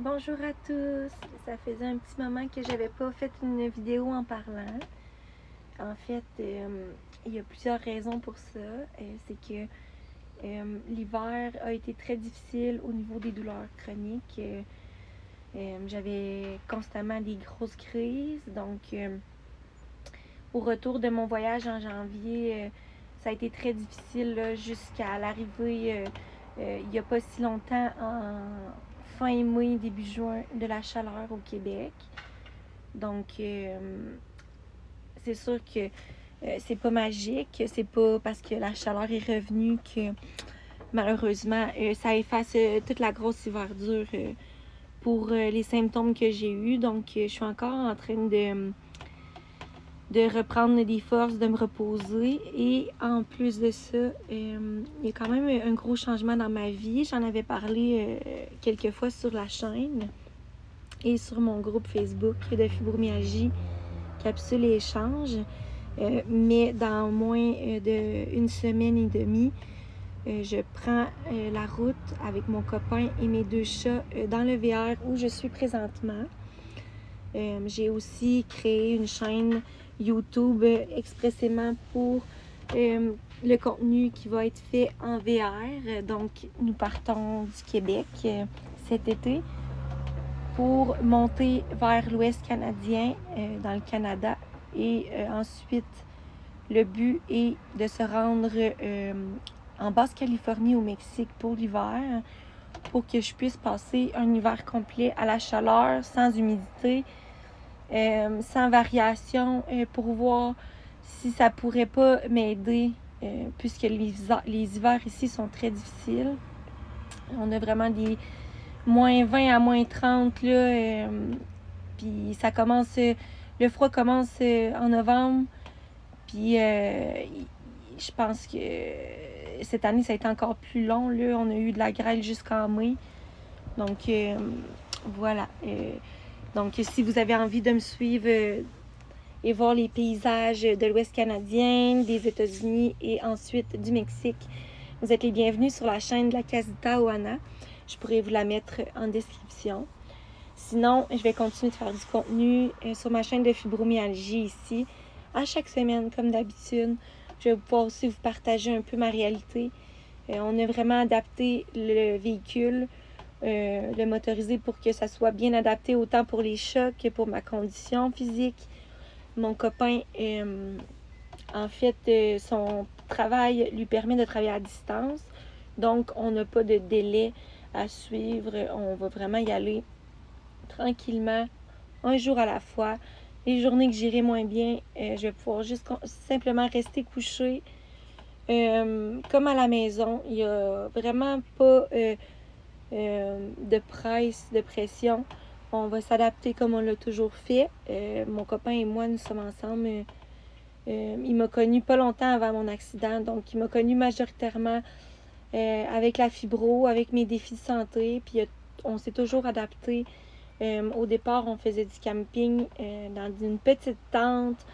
Bonjour à tous! Ça faisait un petit moment que j'avais pas fait une vidéo en parlant. En fait, il y a plusieurs raisons pour ça. C'est que l'hiver a été très difficile au niveau des douleurs chroniques. J'avais constamment des grosses crises. Donc, au retour de mon voyage en janvier, ça a été très difficile jusqu'à l'arrivée il n'y a pas si longtemps, en fin mai, début juin, de la chaleur au Québec. Donc, c'est sûr que c'est pas magique. C'est pas parce que la chaleur est revenue que malheureusement ça efface toute la grosse hiver dure pour les symptômes que j'ai eus. Donc, je suis encore en train de reprendre des forces, de me reposer. Et en plus de ça, il y a quand même un gros changement dans ma vie. J'en avais parlé quelques fois sur la chaîne et sur mon groupe Facebook de fibromyalgie, capsule et échange. Mais dans moins d'une semaine et demie, je prends la route avec mon copain et mes 2 chats dans le VR où je suis présentement. J'ai aussi créé une chaîne YouTube expressément pour le contenu qui va être fait en VR. Donc, nous partons du Québec cet été pour monter vers l'Ouest canadien, dans le Canada. Et ensuite, le but est de se rendre en Basse-Californie au Mexique pour l'hiver, pour que je puisse passer un hiver complet à la chaleur, sans humidité, sans variation, pour voir si ça pourrait pas m'aider, puisque les hivers ici sont très difficiles. On a vraiment des moins 20 à moins 30 là, puis ça commence, le froid commence en novembre, puis je pense que cette année ça a été encore plus long là. On a eu de la grêle jusqu'en mai, donc voilà. Donc si vous avez envie de me suivre et voir les paysages de l'Ouest canadien, des États-Unis et ensuite du Mexique, vous êtes les bienvenus sur la chaîne de la Casita Oana. Je pourrais vous la mettre en description. Sinon, je vais continuer de faire du contenu sur ma chaîne de fibromyalgie ici, à chaque semaine, comme d'habitude. Je vais pouvoir aussi vous partager un peu ma réalité. On a vraiment adapté le véhicule, le motorisé, pour que ça soit bien adapté autant pour les chats que pour ma condition physique. Mon copain, en fait, son travail lui permet de travailler à distance. Donc, on n'a pas de délai à suivre. On va vraiment y aller tranquillement, un jour à la fois. Les journées que j'irai moins bien, je vais pouvoir juste simplement rester couchée comme à la maison. Il n'y a vraiment pas de pression. On va s'adapter comme on l'a toujours fait. Mon copain et moi, nous sommes ensemble. Il m'a connue pas longtemps avant mon accident, donc il m'a connue majoritairement avec la fibro, avec mes défis de santé, puis on s'est toujours adapté. Au départ, on faisait du camping dans une petite tente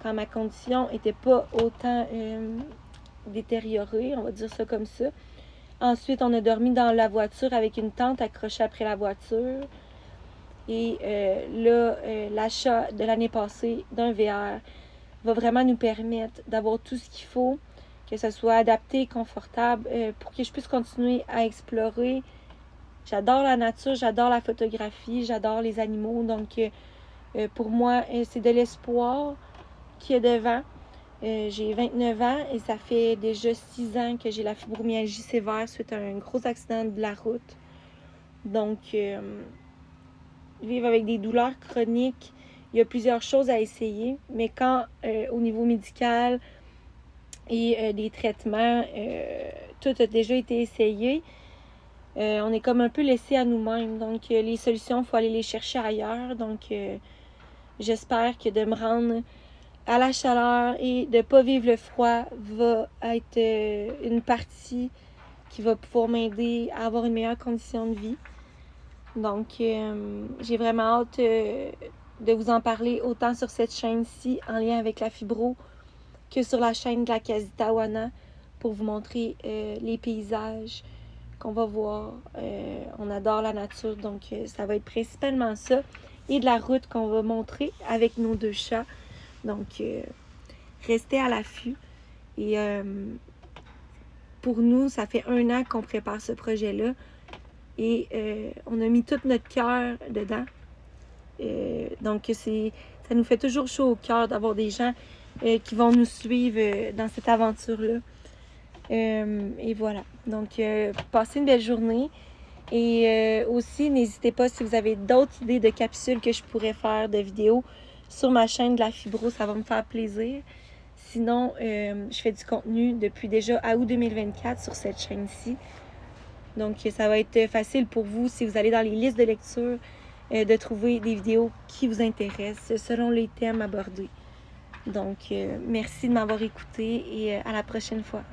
quand ma condition n'était pas autant détériorée, on va dire ça comme ça. Ensuite, on a dormi dans la voiture avec une tente accrochée après la voiture. Et là, l'achat de l'année passée d'un VR va vraiment nous permettre d'avoir tout ce qu'il faut, que ce soit adapté, confortable, pour que je puisse continuer à explorer. J'adore la nature, j'adore la photographie, j'adore les animaux. Donc, pour moi, c'est de l'espoir qu'il y a devant. J'ai 29 ans et ça fait déjà 6 ans que j'ai la fibromyalgie sévère suite à un gros accident de la route. Donc, vivre avec des douleurs chroniques, il y a plusieurs choses à essayer. Mais quand, au niveau médical et des traitements, tout a déjà été essayé, on est comme un peu laissé à nous-mêmes. Donc, les solutions, il faut aller les chercher ailleurs. Donc, j'espère que de me rendre à la chaleur et de ne pas vivre le froid va être une partie qui va pouvoir m'aider à avoir une meilleure condition de vie. Donc, j'ai vraiment hâte de vous en parler autant sur cette chaîne-ci en lien avec la fibro que sur la chaîne de la Casita Oana pour vous montrer les paysages qu'on va voir. On adore la nature, donc ça va être principalement ça. Et de la route qu'on va montrer avec nos 2 chats. Donc, restez à l'affût. Et pour nous, ça fait 1 an qu'on prépare ce projet-là. Et on a mis tout notre cœur dedans. Donc, ça nous fait toujours chaud au cœur d'avoir des gens qui vont nous suivre dans cette aventure-là. Et voilà. Donc, passez une belle journée. Et aussi, n'hésitez pas si vous avez d'autres idées de capsules que je pourrais faire, de vidéos sur ma chaîne de la Fibro, ça va me faire plaisir. Sinon, je fais du contenu depuis déjà août 2024 sur cette chaîne-ci. Donc, ça va être facile pour vous, si vous allez dans les listes de lecture, de trouver des vidéos qui vous intéressent selon les thèmes abordés. Donc, merci de m'avoir écouté et à la prochaine fois.